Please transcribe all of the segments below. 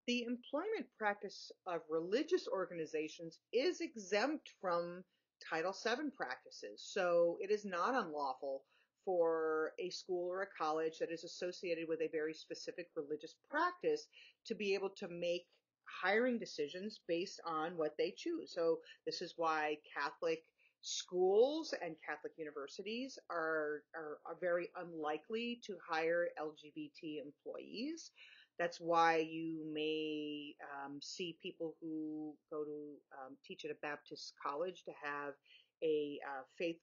The employment practice of religious organizations is exempt from Title VII practices. So it is not unlawful for a school or a college that is associated with a very specific religious practice to be able to make hiring decisions based on what they choose. So this is why Catholic schools and Catholic universities are very unlikely to hire LGBT employees. That's why you may see people who go to teach at a Baptist college to have a faith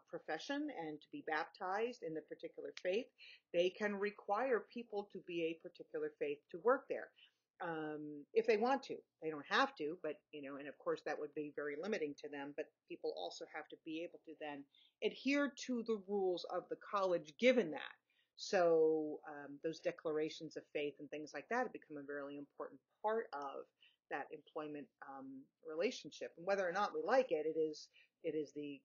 profession and to be baptized in the particular faith. They can require people to be a particular faith to work there if they want to. They don't have to, but and of course that would be very limiting to them. But people also have to be able to then adhere to the rules of the college given that. So those declarations of faith and things like that have become a really important part of that employment relationship. And whether or not we like it, it is the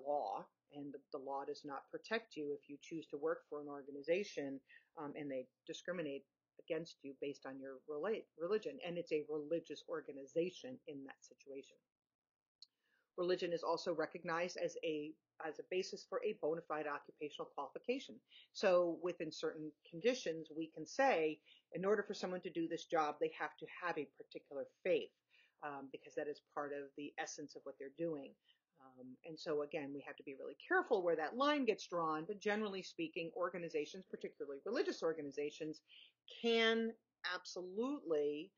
law, and the law does not protect you if you choose to work for an organization and they discriminate against you based on your religion. And it's a religious organization in that situation. Religion is also recognized as a basis for a bona fide occupational qualification. So within certain conditions, we can say, in order for someone to do this job, they have to have a particular faith, because that is part of the essence of what they're doing. And so again, we have to be really careful where that line gets drawn, but generally speaking, organizations, particularly religious organizations, can absolutely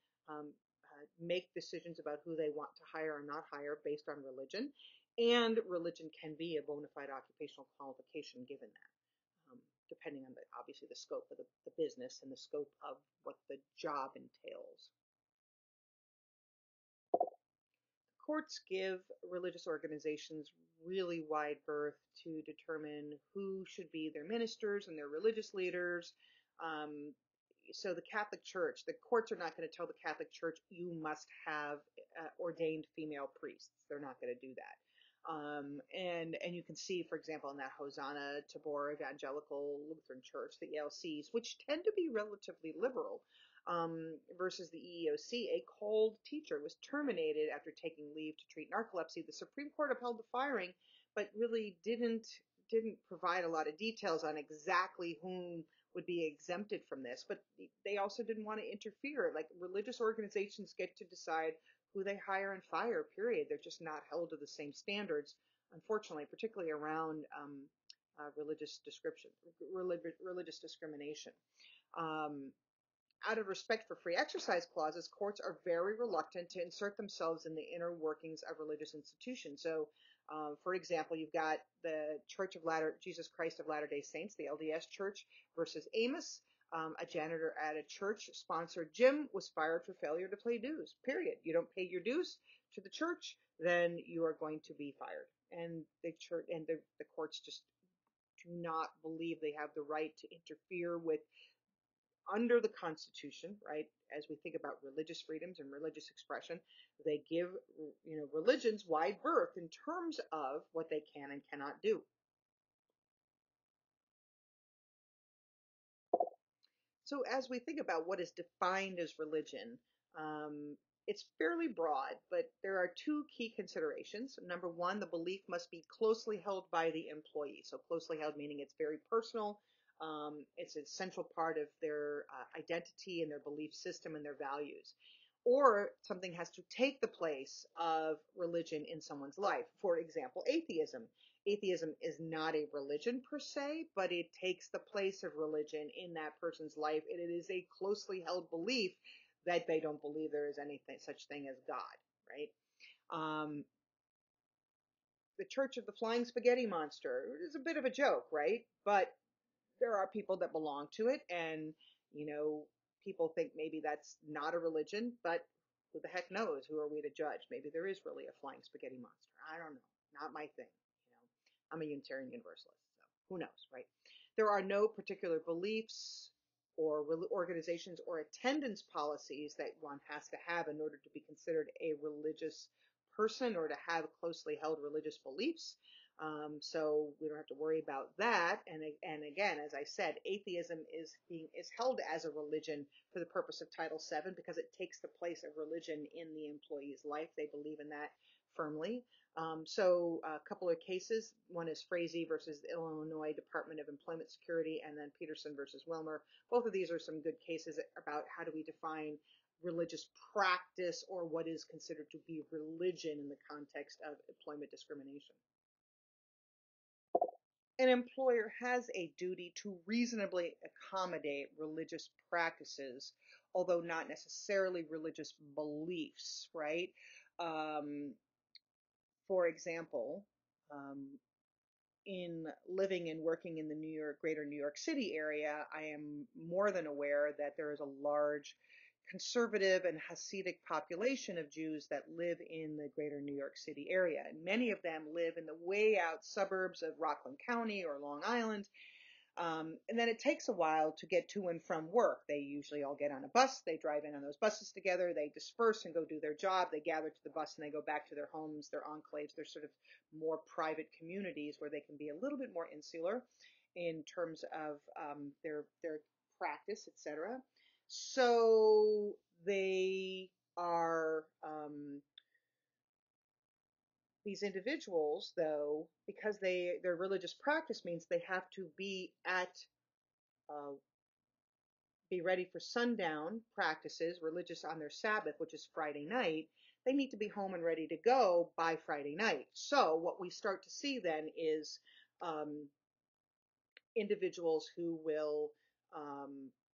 make decisions about who they want to hire or not hire based on religion. And religion can be a bona fide occupational qualification given that, depending on obviously the scope of the business and the scope of what the job entails. Courts give religious organizations really wide berth to determine who should be their ministers and their religious leaders. So the Catholic Church, the courts are not going to tell the Catholic Church, you must have ordained female priests. They're not going to do that. And you can see, for example, in that Hosanna Tabor Evangelical Lutheran Church, the ELCs, which tend to be relatively liberal, versus the EEOC, a cold teacher was terminated after taking leave to treat narcolepsy. The Supreme Court upheld the firing, but really didn't provide a lot of details on exactly whom would be exempted from this. But they also didn't want to interfere. Like, religious organizations get to decide who they hire and fire, period. They're just not held to the same standards, unfortunately, particularly around religious discrimination. Out of respect for free exercise clauses, courts are very reluctant to insert themselves in the inner workings of religious institutions. So, for example, you've got the Church of Jesus Christ of Latter-day Saints, the LDS Church, versus Amos. A janitor at a church-sponsored gym was fired for failure to pay dues, period. You don't pay your dues to the church, then you are going to be fired. And the church and the courts just do not believe they have the right to interfere with, under the Constitution, right, as we think about religious freedoms and religious expression, they give, religions wide berth in terms of what they can and cannot do. So as we think about what is defined as religion, it's fairly broad, but there are two key considerations. Number one, the belief must be closely held by the employee. So closely held meaning it's very personal. It's a central part of their identity and their belief system and their values. Or something has to take the place of religion in someone's life. For example, atheism. Atheism is not a religion per se, but it takes the place of religion in that person's life. And it is a closely held belief that they don't believe there is anything such thing as God, right? The Church of the Flying Spaghetti Monster is a bit of a joke, right? But there are people that belong to it, and people think maybe that's not a religion, but who the heck knows? Who are we to judge? Maybe there is really a flying spaghetti monster. I don't know. Not my thing. I'm a Unitarian Universalist, so who knows, right? There are no particular beliefs or organizations or attendance policies that one has to have in order to be considered a religious person or to have closely held religious beliefs. So we don't have to worry about that. And again, as I said, atheism is held as a religion for the purpose of Title VII because it takes the place of religion in the employee's life. They believe in that firmly. So a couple of cases. One is Frazee versus the Illinois Department of Employment Security, and then Peterson versus Wilmer. Both of these are some good cases about how do we define religious practice or what is considered to be religion in the context of employment discrimination. An employer has a duty to reasonably accommodate religious practices, although not necessarily religious beliefs, right? Um, for example, um, in living and working in the greater New York City area, I am more than aware that there is a large conservative and Hasidic population of Jews that live in the greater New York City area. And many of them live in the way out suburbs of Rockland County or Long Island, and then it takes a while to get to and from work. They usually all get on a bus. They drive in on those buses together. They disperse and go do their job. They gather to the bus and they go back to their homes, their enclaves, their sort of more private communities where they can be a little bit more insular in terms of their practice, etc. So they are these individuals, though, because their religious practice means they have to uh, be ready for sundown practices, religious on their Sabbath, which is Friday night, they need to be home and ready to go by Friday night. So what we start to see then is um, individuals who will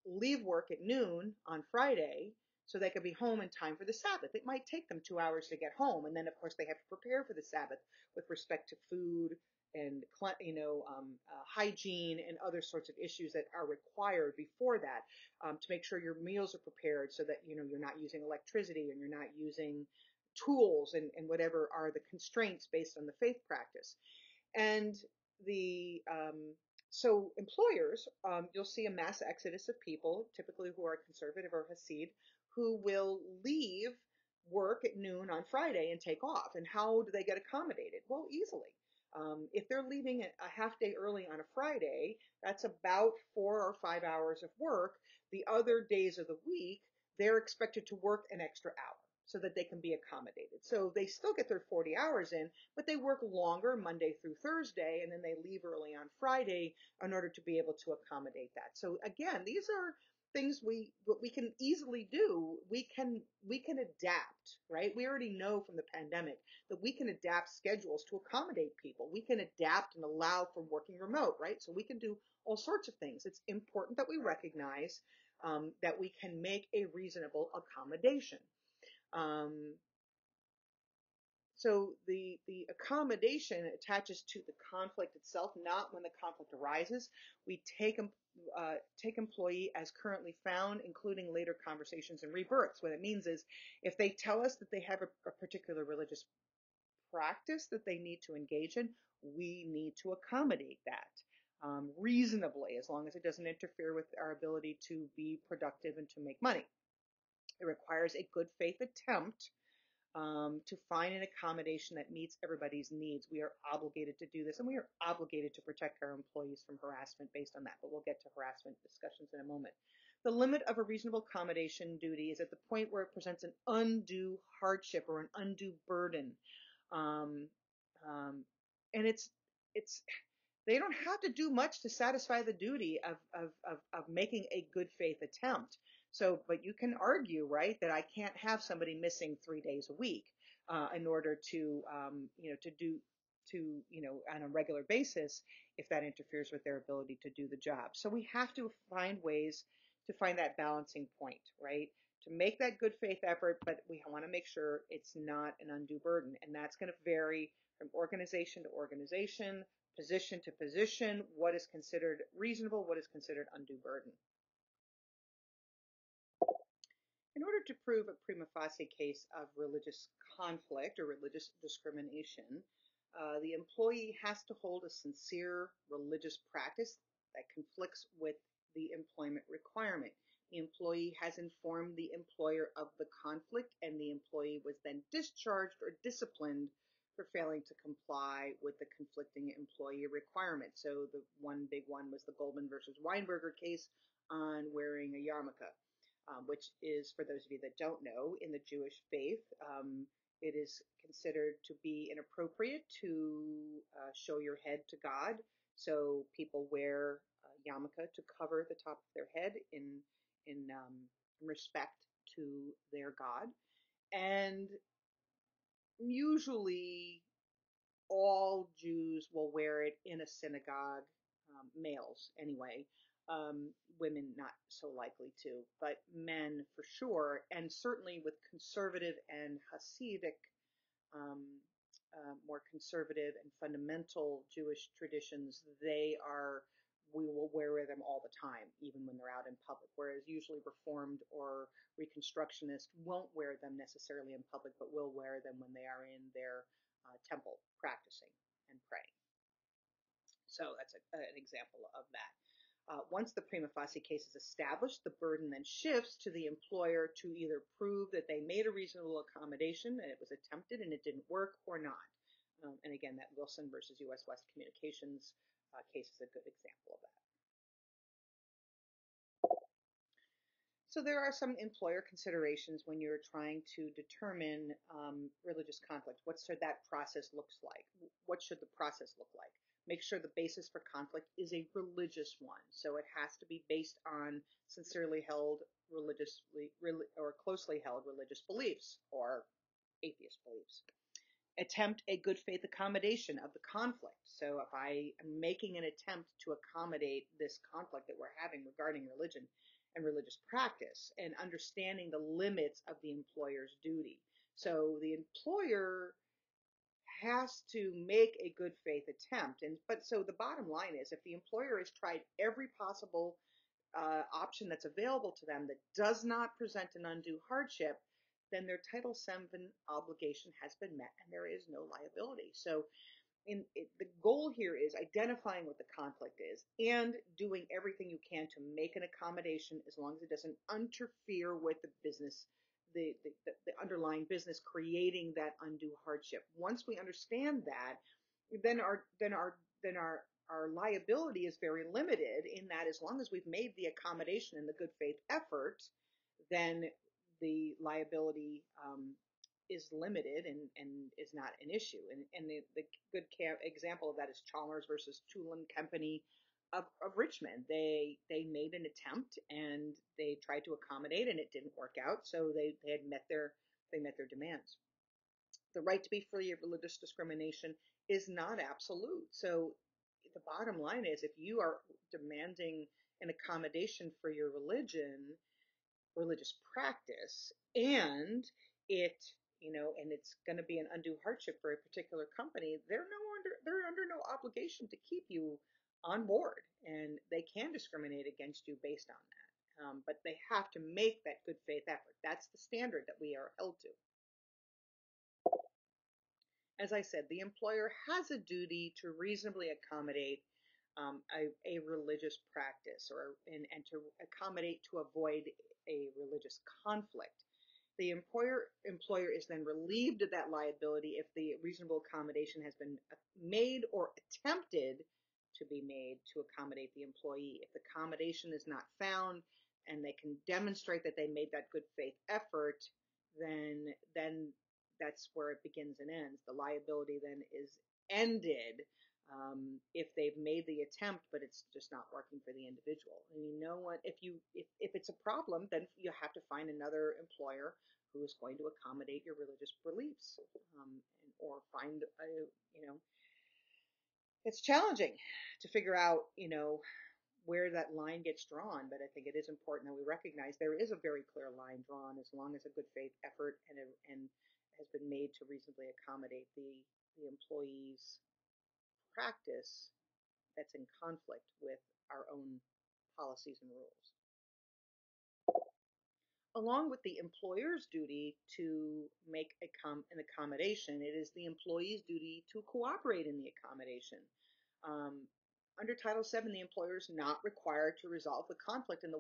leave work at noon on Friday so they can be home in time for the Sabbath. It might take them 2 hours to get home, and then of course they have to prepare for the Sabbath with respect to food and hygiene and other sorts of issues that are required before that, to make sure your meals are prepared so that you're not using electricity and you're not using tools and whatever are the constraints based on the faith practice. And the so employers, you'll see a mass exodus of people, typically who are conservative or Hasid, who will leave work at noon on Friday and take off. And how do they get accommodated? Well, easily. If they're leaving a half day early on a Friday, that's about 4 or 5 hours of work. The other days of the week, they're expected to work an extra hour so that they can be accommodated. So they still get their 40 hours in, but they work longer Monday through Thursday, and then they leave early on Friday in order to be able to accommodate that. So again, these are things we can easily do. We can adapt, right? We already know from the pandemic that we can adapt schedules to accommodate people. We can adapt and allow for working remote, right? So we can do all sorts of things. It's important that we recognize that we can make a reasonable accommodation. Um, so the accommodation attaches to the conflict itself, not when the conflict arises. We take employee as currently found, including later conversations and rebirths. What it means is if they tell us that they have a particular religious practice that they need to engage in, we need to accommodate that reasonably, as long as it doesn't interfere with our ability to be productive and to make money. It requires a good faith attempt to find an accommodation that meets everybody's needs. We are obligated to do this, and we are obligated to protect our employees from harassment based on that, but we'll get to harassment discussions in a moment. The limit of a reasonable accommodation duty is at the point where it presents an undue hardship or an undue burden. Um, um, and it's they don't have to do much to satisfy the duty of making a good faith attempt. So, but you can argue, right, that I can't have somebody missing 3 days a week in order to, on a regular basis if that interferes with their ability to do the job. So we have to find ways to find that balancing point, right? To make that good faith effort, but we want to make sure it's not an undue burden. And that's going to vary from organization to organization, position to position, what is considered reasonable, what is considered undue burden. In order to prove a prima facie case of religious conflict or religious discrimination, the employee has to hold a sincere religious practice that conflicts with the employment requirement. The employee has informed the employer of the conflict, and the employee was then discharged or disciplined for failing to comply with the conflicting employee requirements. So the one big one was the Goldman versus Weinberger case on wearing a yarmulke, which is, for those of you that don't know, in the Jewish faith, it is considered to be inappropriate to show your head to God. So people wear yarmulke to cover the top of their head in respect to their God. And usually all Jews will wear it in a synagogue, males anyway. Women not so likely to, but men for sure, and certainly with conservative and Hasidic, um, more conservative and fundamental Jewish traditions, we will wear them all the time, even when they're out in public. Whereas usually Reformed or Reconstructionists won't wear them necessarily in public, but will wear them when they are in their temple practicing and praying. So that's an example of that. Once the prima facie case is established, the burden then shifts to the employer to either prove that they made a reasonable accommodation and it was attempted and it didn't work, or not. And again, that Wilson versus U.S. West Communications case is a good example of that. So there are some employer considerations when you're trying to determine religious conflict. What should that process looks like? What should the process look like? Make sure the basis for conflict is a religious one. So it has to be based on sincerely held or closely held religious beliefs or atheist beliefs. Attempt a good faith accommodation of the conflict. So if I am making an attempt to accommodate this conflict that we're having regarding religion and religious practice, and understanding the limits of the employer's duty. So the employer has to make a good faith attempt. But so the bottom line is, if the employer has tried every possible option that's available to them that does not present an undue hardship, then their Title VII obligation has been met and there is no liability. So the goal here is identifying what the conflict is and doing everything you can to make an accommodation as long as it doesn't interfere with the business, the underlying business, creating that undue hardship. Once we understand that, then our liability is very limited, in that as long as we've made the accommodation and the good faith effort, then the liability is limited and is not an issue. And the good example of that is Chalmers versus Tulane Company of Richmond. They made an attempt and they tried to accommodate and it didn't work out, so they had met their demands. The right to be free of religious discrimination is not absolute. So the bottom line is, if you are demanding an accommodation for your religious practice, and it's going to be an undue hardship for a particular company, they're under no obligation to keep you on board, and they can discriminate against you based on that. But they have to make that good faith effort. That's the standard that we are held to. As I said, the employer has a duty to reasonably accommodate a religious practice, and to accommodate to avoid a religious conflict. The employer is then relieved of that liability if the reasonable accommodation has been made or attempted to be made to accommodate the employee. If the accommodation is not found and they can demonstrate that they made that good faith effort, then that's where it begins and ends. The liability then is ended if they've made the attempt, but it's just not working for the individual. And you know what? If it's a problem, then you have to find another employer who is going to accommodate your religious beliefs, or find it's challenging to figure out where that line gets drawn. But I think it is important that we recognize there is a very clear line drawn, as long as a good faith effort and has been made to reasonably accommodate the employee's practice that's in conflict with our own policies and rules. Along with the employer's duty to make an accommodation, it is the employee's duty to cooperate in the accommodation. under Title VII, the employer is not required to resolve the conflict in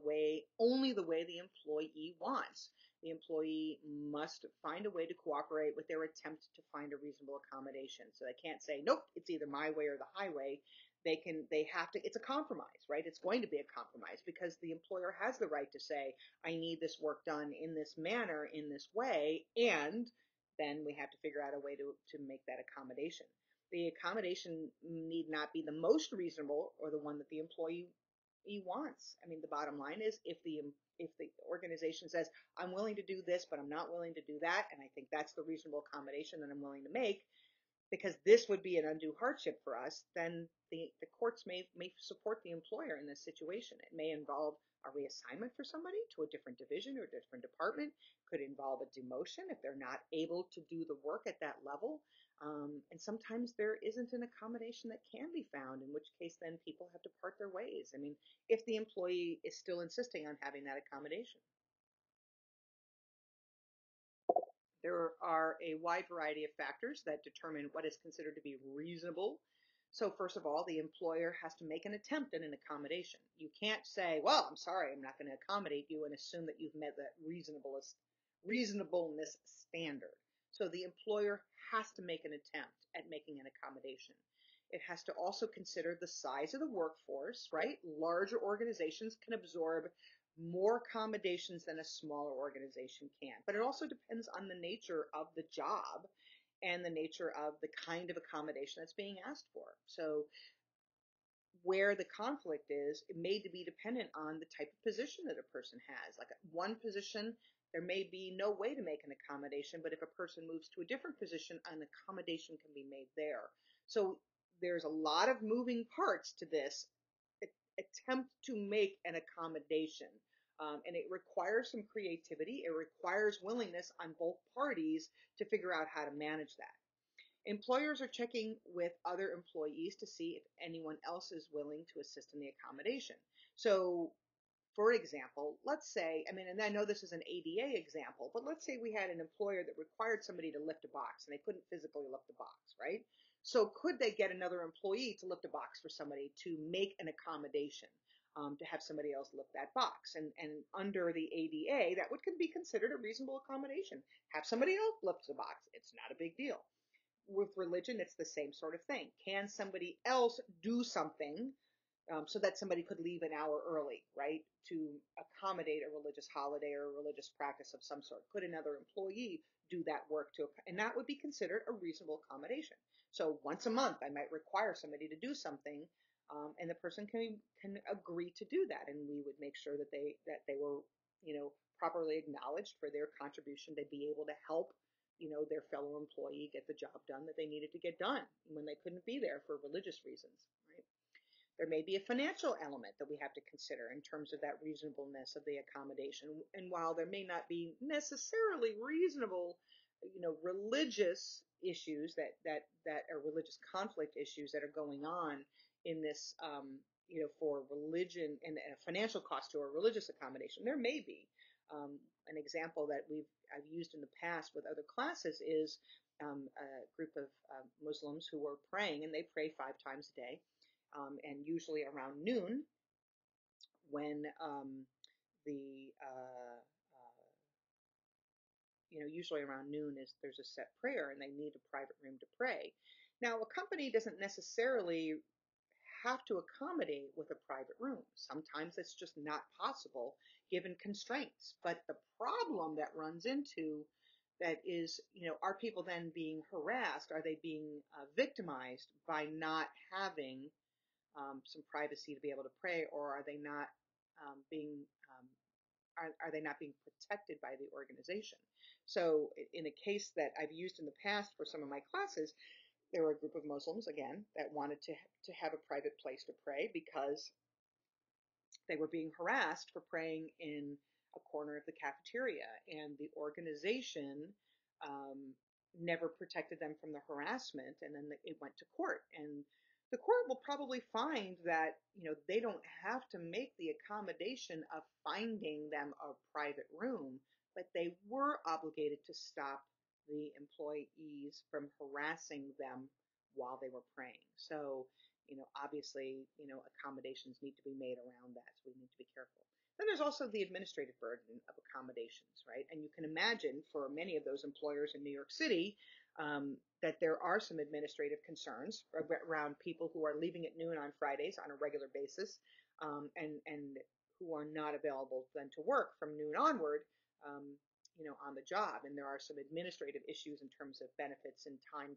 only the way the employee wants. The employee must find a way to cooperate with their attempt to find a reasonable accommodation. So they can't say, nope, it's either my way or the highway. They have to, it's a compromise, right? It's going to be a compromise because the employer has the right to say, I need this work done in this manner, in this way, and then we have to figure out a way to make that accommodation. The accommodation need not be the most reasonable or the one that the employee wants. I mean, the bottom line is if the organization says, I'm willing to do this, but I'm not willing to do that, and I think that's the reasonable accommodation that I'm willing to make, because this would be an undue hardship for us, then the courts may support the employer in this situation. It may involve a reassignment for somebody to a different division or a different department. Could involve a demotion if they're not able to do the work at that level. And sometimes there isn't an accommodation that can be found, in which case then people have to part their ways. I mean, if the employee is still insisting on having that accommodation. There are a wide variety of factors that determine what is considered to be reasonable. So first of all, the employer has to make an attempt at an accommodation. You can't say, well, I'm sorry, I'm not going to accommodate you, and assume that you've met that reasonableness standard. So the employer has to make an attempt at making an accommodation. It has to also consider the size of the workforce, right? Larger organizations can absorb more accommodations than a smaller organization can. But it also depends on the nature of the job and the nature of the kind of accommodation that's being asked for. So where the conflict is, it may be dependent on the type of position that a person has. Like one position, there may be no way to make an accommodation, but if a person moves to a different position, an accommodation can be made there. So there's a lot of moving parts to this attempt to make an accommodation. And it requires some creativity. It requires willingness on both parties to figure out how to manage that. Employers are checking with other employees to see if anyone else is willing to assist in the accommodation. So, for example, let's say, I mean, and I know this is an ADA example, but let's say we had an employer that required somebody to lift a box and they couldn't physically lift the box, right? So could they get another employee to lift a box for somebody to make an accommodation, to have somebody else lift that box? And under the ADA, that could be considered a reasonable accommodation. Have somebody else lift the box. It's not a big deal. With religion, it's the same sort of thing. Can somebody else do something so that somebody could leave an hour early, right, to accommodate a religious holiday or a religious practice of some sort? Could another employee do that work and that would be considered a reasonable accommodation. So once a month, I might require somebody to do something, and the person can agree to do that, and we would make sure that they were, properly acknowledged for their contribution to be able to help their fellow employee get the job done that they needed to get done when they couldn't be there for religious reasons, right? There may be a financial element that we have to consider in terms of that reasonableness of the accommodation. And while there may not be necessarily reasonable, religious issues that are religious conflict issues that are going on in this, for religion and a financial cost to a religious accommodation, there may be. An example that I've used in the past with other classes is a group of Muslims who were praying, and they pray 5 times a day, and usually around noon, when the usually around noon there's a set prayer, and they need a private room to pray. Now, a company doesn't necessarily have to accommodate with a private room. Sometimes it's just not possible given constraints. But the problem that runs into that is, are people then being harassed? Are they being victimized by not having some privacy to be able to pray, or are they not being are they not being protected by the organization? So in a case that I've used in the past for some of my classes, there were a group of Muslims, again, that wanted to have a private place to pray because they were being harassed for praying in a corner of the cafeteria, and the organization never protected them from the harassment, and then it went to court. And the court will probably find that, they don't have to make the accommodation of finding them a private room, but they were obligated to stop the employees from harassing them while they were praying. So Obviously, accommodations need to be made around that, so we need to be careful. Then there's also the administrative burden of accommodations, right? And you can imagine for many of those employers in New York City that there are some administrative concerns around people who are leaving at noon on Fridays on a regular basis, and who are not available then to work from noon onward, um, on the job. And there are some administrative issues in terms of benefits and time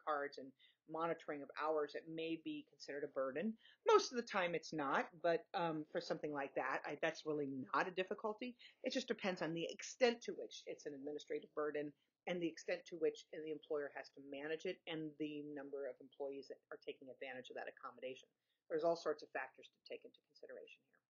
cards and monitoring of hours that may be considered a burden. Most of the time it's not, but for something like that, that's really not a difficulty. It just depends on the extent to which it's an administrative burden and the extent to which the employer has to manage it and the number of employees that are taking advantage of that accommodation. There's all sorts of factors to take into consideration here.